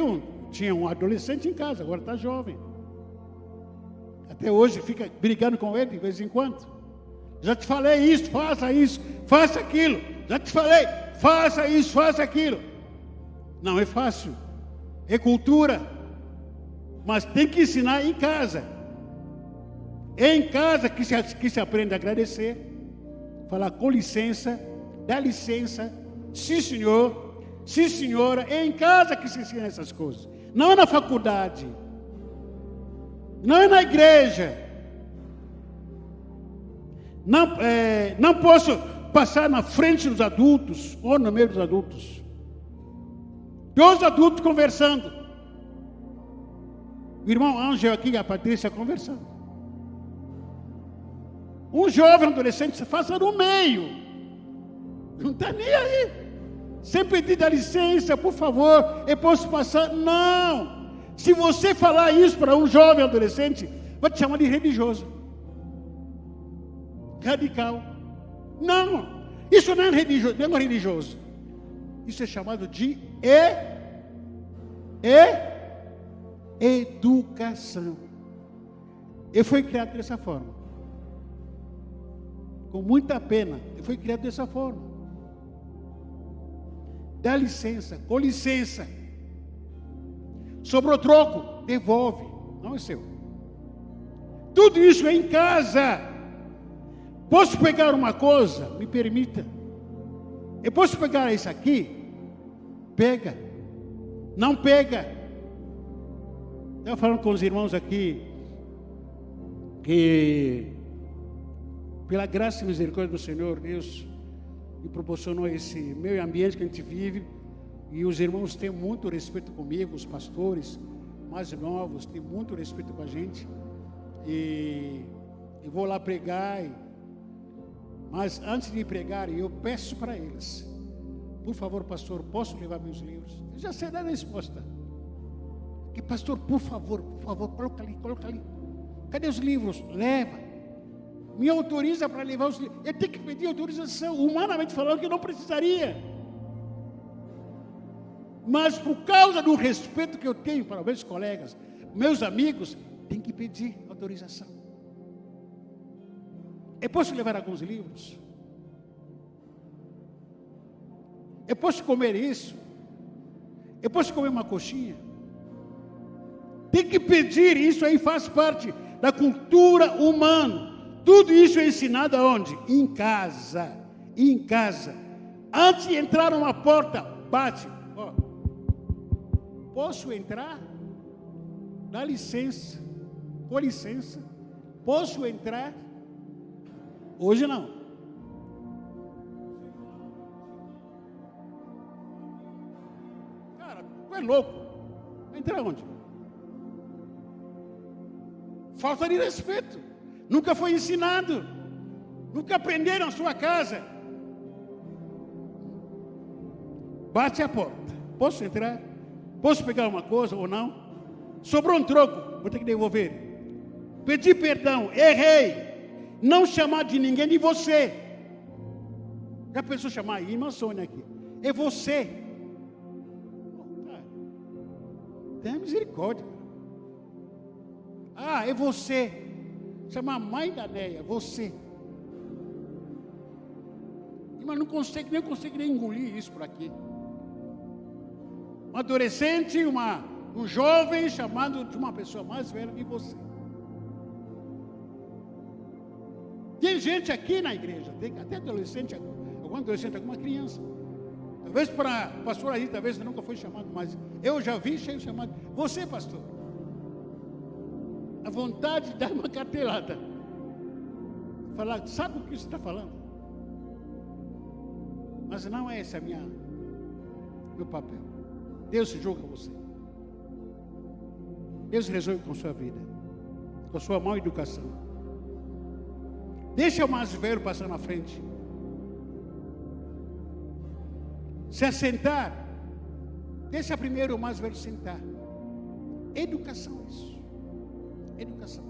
tinha um adolescente em casa, agora está jovem. Até hoje fica brigando com ele de vez em quando. Já te falei isso, faça aquilo. Já te falei, faça isso, faça aquilo. Não é fácil, é cultura, mas tem que ensinar em casa. É em casa que se aprende a agradecer, falar com licença, dá licença, sim senhor, sim senhora. É em casa que se ensina essas coisas. Não é na faculdade, não é na igreja. Não posso passar na frente dos adultos ou no meio dos adultos. 2 adultos conversando. O irmão Ângelo aqui e a Patrícia conversando. Um jovem adolescente se faça no meio. Não está nem aí. Sem pedir da licença, por favor, eu posso passar. Não. Se você falar isso para um jovem adolescente, vai te chamar de religioso. Radical. Não. Isso não é religioso. Não é religioso. Isso é chamado de educação. Eu fui criado dessa forma. Com muita pena, eu fui criado dessa forma. Dá licença, com licença. Sobrou troco, devolve, não é seu. Tudo isso é em casa. Posso pegar uma coisa? Me permita. Eu posso pegar isso aqui? Pega. Não pega. Estava falando com os irmãos aqui que pela graça e misericórdia do Senhor, Deus me proporcionou esse meio ambiente que a gente vive, e os irmãos têm muito respeito comigo, os pastores mais novos têm muito respeito com a gente, e eu vou lá pregar, Mas antes de pregar, eu peço para eles: por favor, pastor, posso levar meus livros? Eu já sei dar a resposta. Que pastor, por favor, coloca ali. Cadê os livros? Leva. Me autoriza para levar os livros. Eu tenho que pedir autorização, humanamente falando, que eu não precisaria. Mas por causa do respeito que eu tenho para meus colegas, meus amigos, tem que pedir autorização. Eu posso levar alguns livros? Eu posso comer isso? Eu posso comer uma coxinha? Tem que pedir, isso aí faz parte da cultura humana. Tudo isso é ensinado aonde? Em casa. Em casa. Antes de entrar numa porta, bate. Ó, posso entrar? Dá licença. Com licença. Posso entrar? Hoje não. Cara, tu é louco. Vai entrar onde? Falta de respeito. Nunca foi ensinado. Nunca aprenderam na sua casa. Bate a porta. Posso entrar? Posso pegar uma coisa ou não? Sobrou um troco, vou ter que devolver. Pedir perdão, errei. Não chamar de ninguém de você. Já pensou chamar a irmã Sônia aqui? É você. Cara, tenha misericórdia. Ah, é você. Chamar a mãe da Neia, você. Mas não consegue nem engolir isso por aqui. Um adolescente, um jovem chamado de uma pessoa mais velha que você. Tem gente aqui na igreja, tem até adolescente, alguma criança. Talvez para o pastor aí, talvez nunca foi chamado, mas eu já vi cheio chamado. Você, pastor. A vontade de dar uma carteirada. Falar, sabe o que você está falando? Mas não é esse meu papel. Deus julga você. Deus resolve com a sua vida, com a sua má educação. Deixa o mais velho passar na frente. Se assentar, deixa primeiro o mais velho sentar. Educação isso. Educação.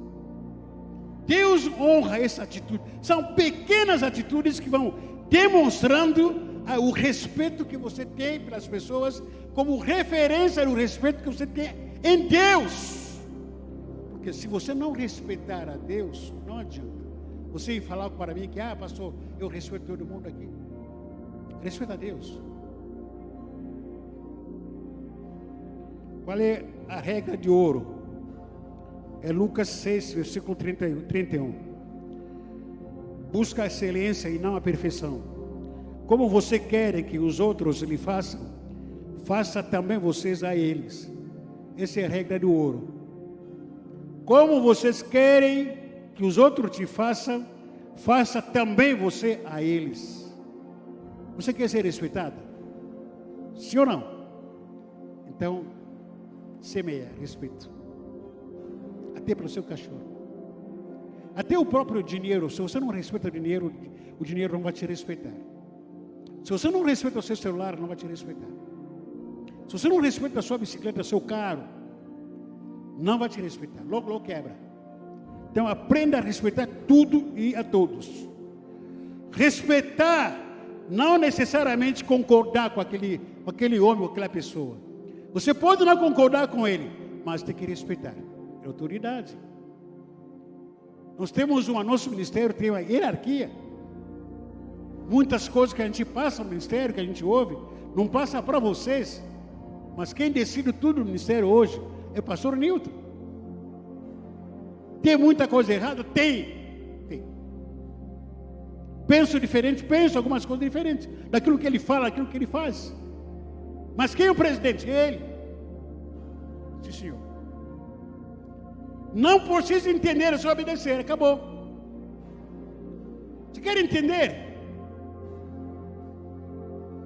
Deus honra essa atitude. São pequenas atitudes que vão demonstrando o respeito que você tem pelas pessoas, como referência do respeito que você tem em Deus. Porque se você não respeitar a Deus, não adianta. Você falar para mim que, pastor, eu respeito todo mundo aqui. Respeita a Deus. Qual é a regra de ouro? É Lucas 6, versículo 31. Busca a excelência e não a perfeição. Como você quer que os outros lhe façam, faça também vocês a eles. Essa é a regra do ouro. Como vocês querem que os outros te façam, faça também você a eles. Você quer ser respeitado? Sim ou não? Então, semeia respeito. Até para o seu cachorro. Até o próprio dinheiro. Se você não respeita o dinheiro não vai te respeitar. Se você não respeita o seu celular, não vai te respeitar. Se você não respeita a sua bicicleta, o seu carro, não vai te respeitar. Logo quebra. Então aprenda a respeitar tudo e a todos. Respeitar, não necessariamente concordar com aquele homem ou aquela pessoa. Você pode não concordar com ele, mas tem que respeitar. É autoridade. Nós temos nosso ministério tem uma hierarquia. Muitas coisas que a gente passa no ministério, que a gente ouve, não passa para vocês. Mas quem decide tudo no ministério hoje é o pastor Newton. Tem muita coisa errada? Tem. Penso diferente, penso algumas coisas diferentes daquilo que ele fala, daquilo que ele faz. Mas quem é o presidente? Ele. Sim, senhor. Não precisa entender, é só obedecer, acabou. Você quer entender?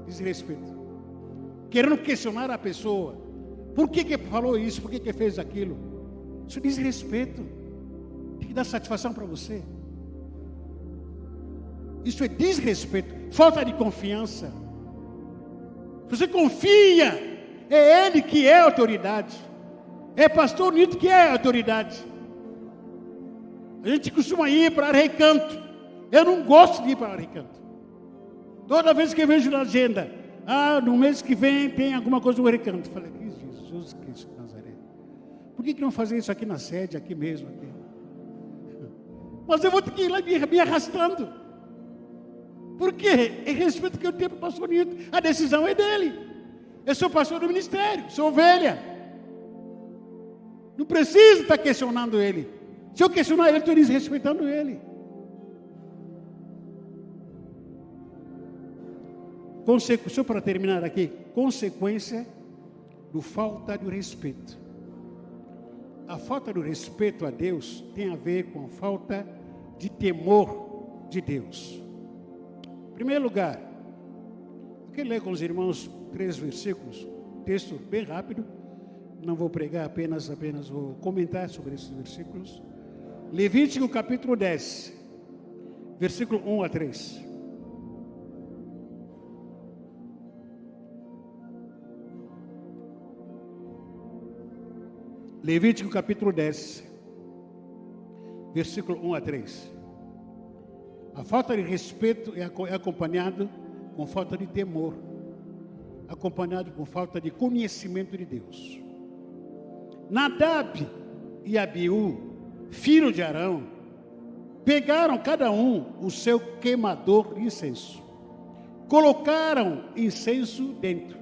Desrespeito. Querendo questionar a pessoa. Por que falou isso? Por que fez aquilo? Isso diz respeito. Tem que dar satisfação para você. Isso é desrespeito, falta de confiança. Você confia, é ele que é a autoridade. É pastor Nito que é a autoridade. A gente costuma ir para recanto. Eu não gosto de ir para recanto. Toda vez que eu vejo na agenda, no mês que vem tem alguma coisa no recanto. Eu falei, Jesus Cristo de Nazaré. Por que não fazer isso aqui na sede, aqui mesmo? Aqui? Mas eu vou ter que ir lá me arrastando. Por quê? Em respeito que eu tenho para o pastor Nito. A decisão é dele. Eu sou pastor do ministério, sou ovelha. Não preciso estar questionando ele. Se eu questionar ele, estou desrespeitando ele. Só para terminar aqui, consequência do falta de respeito. A falta do respeito a Deus tem a ver com a falta de temor de Deus. Em primeiro lugar, eu quero ler com os irmãos 3 versículos, texto bem rápido, não vou pregar apenas vou comentar sobre esses versículos. Levítico capítulo 10, versículo 1 a 3. Levítico capítulo 10, versículo 1 a 3. A falta de respeito é acompanhado com falta de temor, acompanhado com falta de conhecimento de Deus. Nadab e Abiú, filho de Arão, pegaram cada um o seu queimador de incenso, colocaram incenso dentro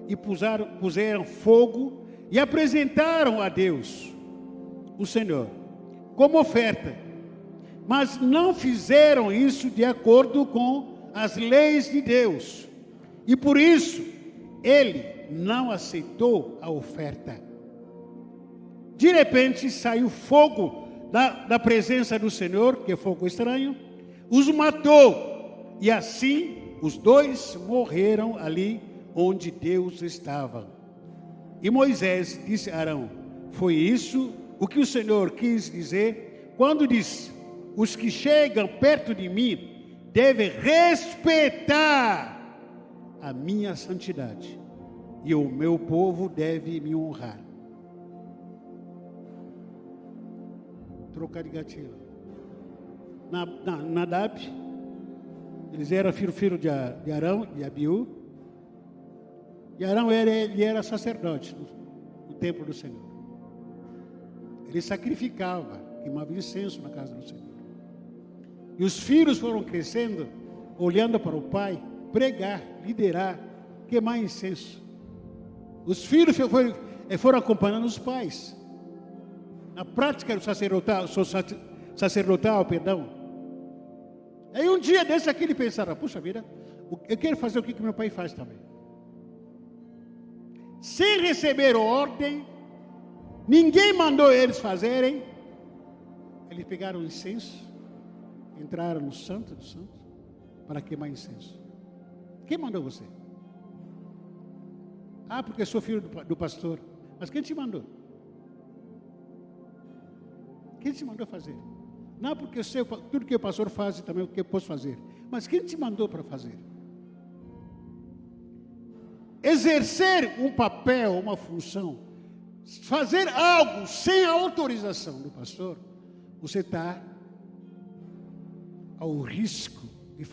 e puseram fogo e apresentaram a Deus, o Senhor, como oferta, mas não fizeram isso de acordo com as leis de Deus, e por isso ele não aceitou a oferta. De repente saiu fogo da presença do Senhor, que é fogo estranho, os matou, e assim os dois morreram ali onde Deus estava. E Moisés disse a Arão: foi isso o que o Senhor quis dizer quando disse: os que chegam perto de mim devem respeitar a minha santidade, e o meu povo deve me honrar. Trocar de gatilho. Nadab, eles eram filho de Arão e Abiú. E Arão era sacerdote no templo do Senhor. Ele sacrificava, queimava incenso na casa do Senhor. E os filhos foram crescendo, olhando para o pai, pregar, liderar, queimar incenso. Os filhos foram acompanhando os pais. Na prática do sacerdotal, perdão. Aí um dia desse aqui ele pensava: puxa vida, eu quero fazer o que meu pai faz também. Sem receber ordem, ninguém mandou eles fazerem. Eles pegaram o incenso, entraram no Santo dos Santos para queimar incenso. Quem mandou você? Porque eu sou filho do pastor. Mas quem te mandou? Quem te mandou fazer? Não porque eu sei tudo que o pastor faz e também o que eu posso fazer. Mas quem te mandou para fazer? Exercer um papel, uma função, fazer algo sem a autorização do pastor, você está ao risco de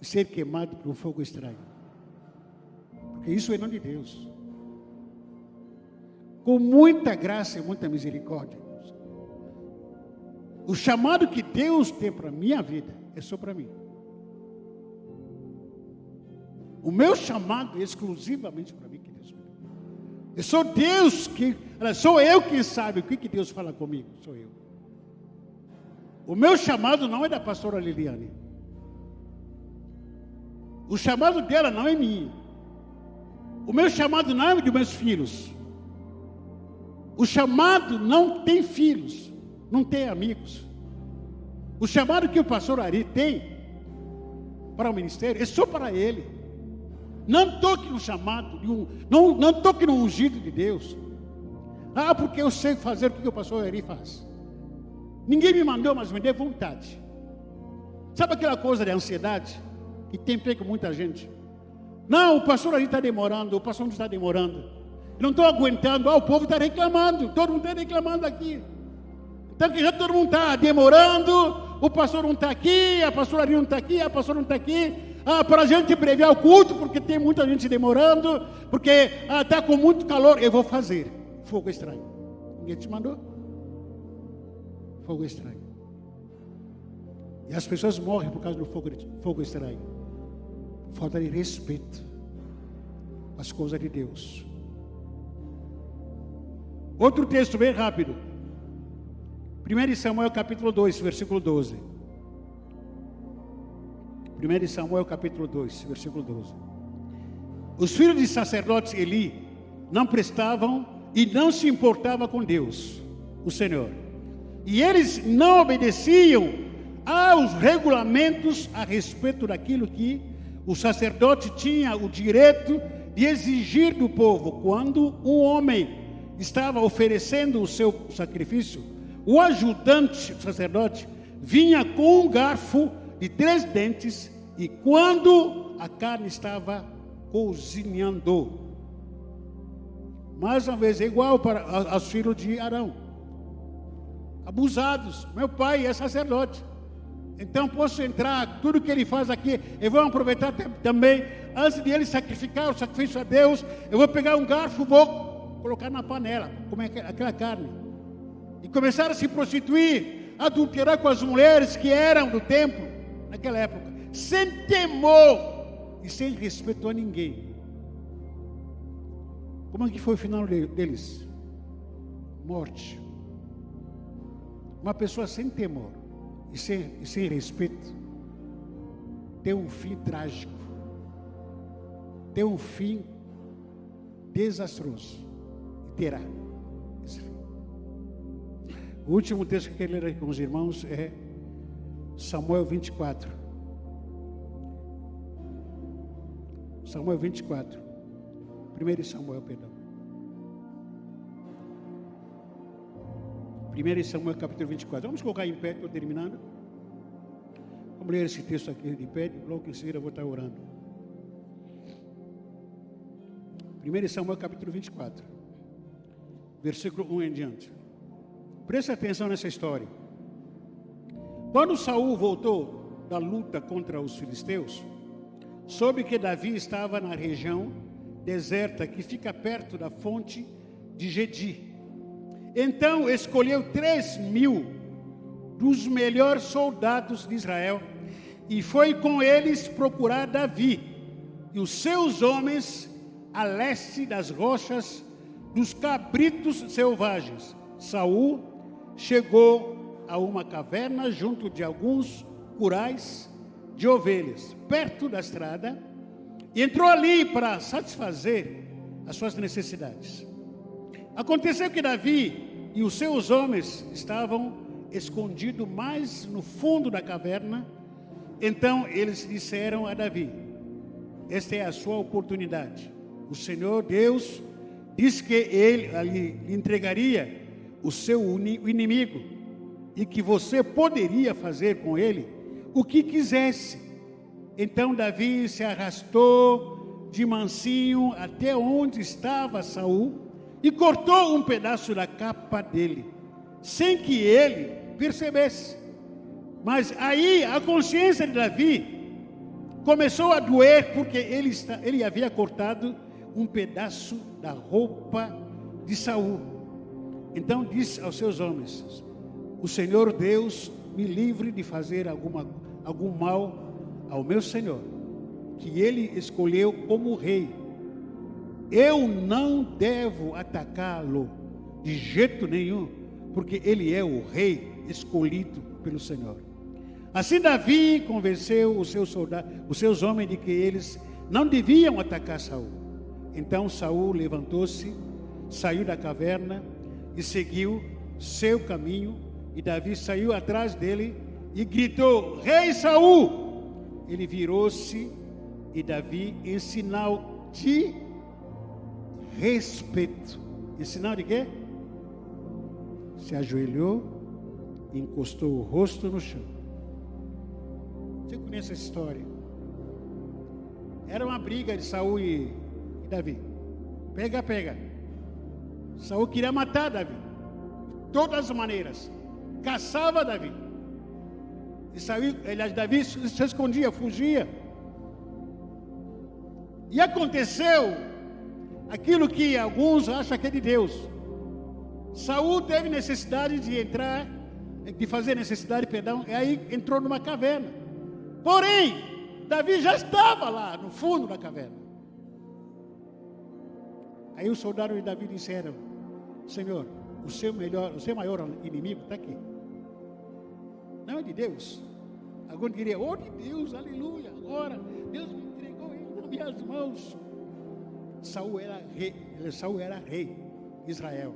ser queimado por um fogo estranho. Porque isso é não de Deus. Com muita graça e muita misericórdia. O chamado que Deus tem para a minha vida é só para mim. O meu chamado é exclusivamente para mim, que Deus me deu. Sou eu que sabe o que Deus fala comigo, sou eu. O meu chamado não é da pastora Liliane. O chamado dela não é minha. O meu chamado não é dos meus filhos. O chamado não tem filhos, não tem amigos. O chamado que o pastor Ari tem para o ministério é só para ele. Não toque no chamado, não toque no ungido de Deus. Porque eu sei fazer o que o pastor Ari faz. Ninguém me mandou, mas me deu vontade. Sabe aquela coisa de ansiedade que tem pego muita gente? Não, o pastor ali está demorando, o pastor não está demorando. Não estou aguentando, o povo está reclamando, todo mundo está reclamando aqui. Então que já todo mundo está demorando, o pastor não está aqui, a pastora ali não está aqui, a pastora não está aqui. Para a gente abreviar o culto, porque tem muita gente demorando, porque está com muito calor. Eu vou fazer fogo estranho. Ninguém te mandou? Fogo estranho. E as pessoas morrem por causa do fogo estranho. Falta de respeito às coisas de Deus. Outro texto bem rápido. 1 Samuel capítulo 2, versículo 12. 1 Samuel capítulo 2, versículo 12. Os filhos de sacerdotes Eli não prestavam e não se importavam com Deus, o Senhor. E eles não obedeciam aos regulamentos a respeito daquilo que o sacerdote tinha o direito de exigir do povo. Quando um homem estava oferecendo o seu sacrifício, o ajudante sacerdote vinha com um garfo de 3 dentes, e quando a carne estava cozinhando, mais uma vez, é igual para os filhos de Arão, abusados. Meu pai é sacerdote, então posso entrar, tudo que ele faz aqui, eu vou aproveitar também, antes de ele sacrificar o sacrifício a Deus, eu vou pegar um garfo, vou colocar na panela, comer aquela carne, e começar a se prostituir, adulterar com as mulheres que eram do templo, naquela época, sem temor e sem respeito a ninguém. Como é que foi o final deles? Morte. Uma pessoa sem temor e sem respeito tem um fim trágico, tem um fim desastroso, e terá esse fim. O último texto que eu quero ler aqui com os irmãos é Samuel 24. Samuel 24. 1 Samuel, perdão. 1 Samuel capítulo 24. Vamos colocar em pé, estou terminando. Vamos ler esse texto aqui de pé, logo em seguida eu vou estar orando. 1 Samuel capítulo 24. Versículo 1 em diante. Preste atenção nessa história. Quando Saul voltou da luta contra os filisteus, soube que Davi estava na região deserta que fica perto da fonte de Gedi. Então escolheu 3.000 dos melhores soldados de Israel e foi com eles procurar Davi e os seus homens a leste das rochas dos cabritos selvagens. Saul chegou a uma caverna junto de alguns curais de ovelhas, perto da estrada, e entrou ali para satisfazer as suas necessidades. Aconteceu que Davi e os seus homens estavam escondidos mais no fundo da caverna. Então eles disseram a Davi: esta é a sua oportunidade. O Senhor Deus disse que ele lhe entregaria o seu inimigo e que você poderia fazer com ele o que quisesse. Então Davi se arrastou de mansinho até onde estava Saul e cortou um pedaço da capa dele, sem que ele percebesse. Mas aí a consciência de Davi começou a doer, porque ele havia cortado um pedaço da roupa de Saul. Então disse aos seus homens: o Senhor Deus me livre de fazer algum mal ao meu Senhor, que ele escolheu como rei. Eu não devo atacá-lo de jeito nenhum, porque ele é o rei escolhido pelo Senhor. Assim Davi convenceu os seus homens de que eles não deviam atacar Saul. Então Saul levantou-se, saiu da caverna e seguiu seu caminho, e Davi saiu atrás dele e gritou: Rei Saul! Ele virou-se e Davi, em sinal de respeito, em sinal de quê? Se ajoelhou e encostou o rosto no chão. Você conhece essa história? Era uma briga de Saul e Davi. Pega, pega. Saul queria matar Davi. De todas as maneiras. Caçava Davi. E Davi se escondia, fugia. E aconteceu aquilo que alguns acham que é de Deus. Saul teve necessidade de fazer necessidade, perdão, e aí entrou numa caverna. Porém, Davi já estava lá no fundo da caverna. Aí os soldados de Davi disseram: Senhor, o seu maior inimigo está aqui. Não é de Deus. Alguns diriam: oh, de Deus, aleluia, agora Deus me entregou ele nas minhas mãos. Saul era rei de Israel.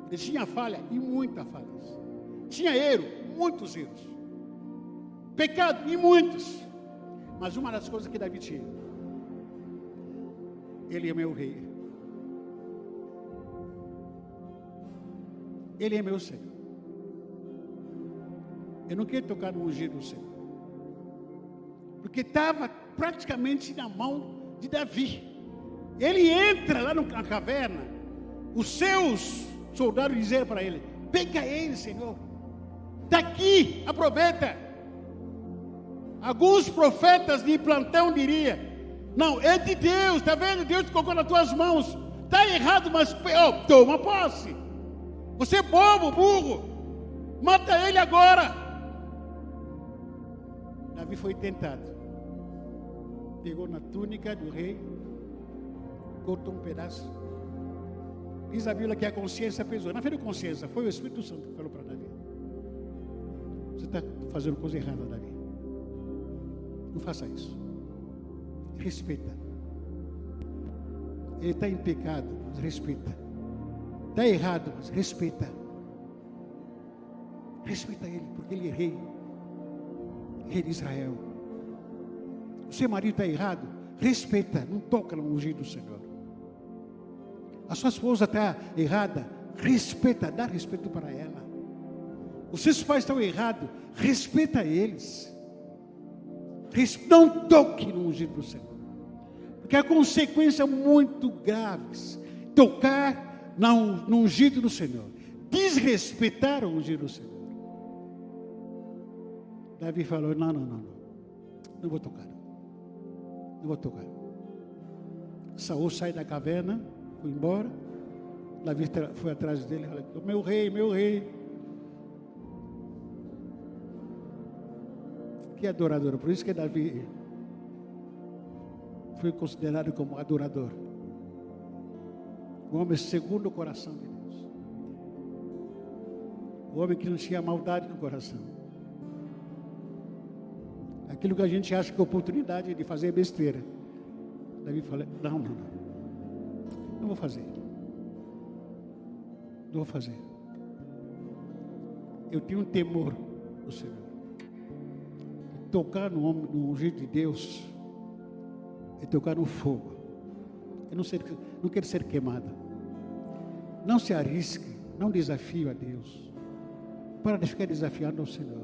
Ele tinha falha e muitas falhas. Tinha erro, muitos erros. Pecado e muitos. Mas uma das coisas que Davi tinha: ele é meu rei. Ele é meu Senhor. Eu não quero tocar no ungido do Senhor, porque estava praticamente na mão de Davi. Ele entra lá na caverna. Os seus soldados disseram para ele: pega ele, Senhor. Está aqui, aproveita. Alguns profetas de plantão diriam: não, é de Deus, está vendo? Deus colocou nas tuas mãos. Está errado, mas toma posse. Você é bobo, burro. Mata ele agora. Davi foi tentado. Pegou na túnica do rei, cortou um pedaço. Diz a Bíblia que a consciência pesou. Não foi a consciência, foi o Espírito Santo que falou para Davi: você está fazendo coisa errada, Davi. Não faça isso. Respeita. Ele está em pecado, mas respeita. Está errado, mas respeita. Respeita ele, porque ele é rei. Rei de Israel. O seu marido está errado, respeita. Não toca no ungido do Senhor. A sua esposa está errada, respeita. Dá respeito para ela. Os seus pais estão errados, respeita eles. Não toque no ungido do Senhor, porque a consequência é muito graves. Tocar no ungido do Senhor, desrespeitar o ungido do Senhor. Davi falou: não vou tocar, não vou tocar. Saul sai da caverna, foi embora. Davi foi atrás dele e falou: meu rei, meu rei. Que adorador. Por isso que Davi foi considerado como adorador. O homem segundo o coração de Deus. O homem que não tinha maldade no coração. Aquilo que a gente acha que é oportunidade de fazer besteira. Davi falou: não vou fazer. Não vou fazer. Eu tenho um temor do Senhor. Tocar no ungido de Deus é tocar no fogo. Eu não quero ser queimada. Não se arrisque, não desafie a Deus. Para de ficar desafiando ao Senhor.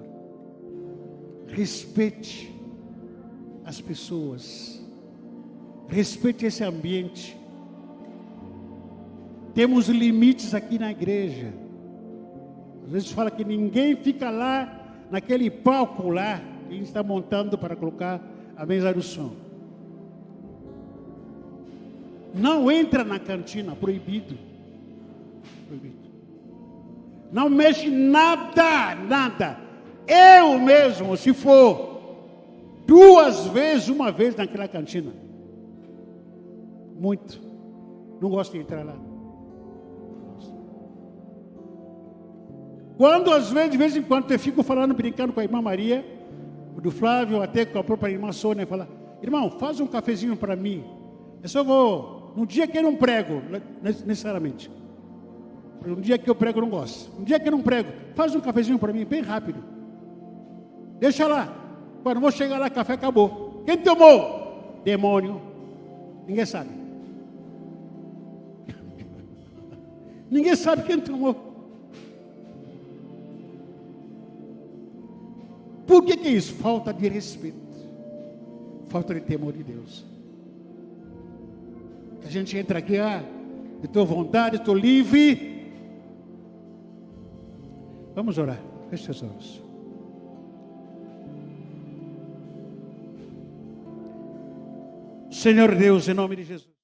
Respeite as pessoas. Respeite esse ambiente. Temos limites aqui na igreja. Às vezes fala que ninguém fica lá naquele palco lá que a gente está montando para colocar a mesa do som. Não entra na cantina, proibido. Proibido. Não mexe nada. Eu mesmo, se for 2 vezes, 1 vez naquela cantina. Muito. Não gosto de entrar lá. Quando às vezes, de vez em quando, eu fico falando, brincando com a irmã Maria, do Flávio, até com a própria irmã Sônia, falar: irmão, faz um cafezinho para mim. Eu só vou, no dia que eu não prego, necessariamente. Um dia que eu prego, eu não gosto. Um dia que eu não prego, faz um cafezinho para mim, bem rápido. Deixa lá. Quando eu vou chegar lá, café acabou. Quem tomou? Demônio. Ninguém sabe. Ninguém sabe quem tomou. O que é isso? Falta de respeito, falta de temor de Deus. A gente entra aqui, de tua vontade, estou livre. Vamos orar, feche seus olhos. Senhor Deus, em nome de Jesus.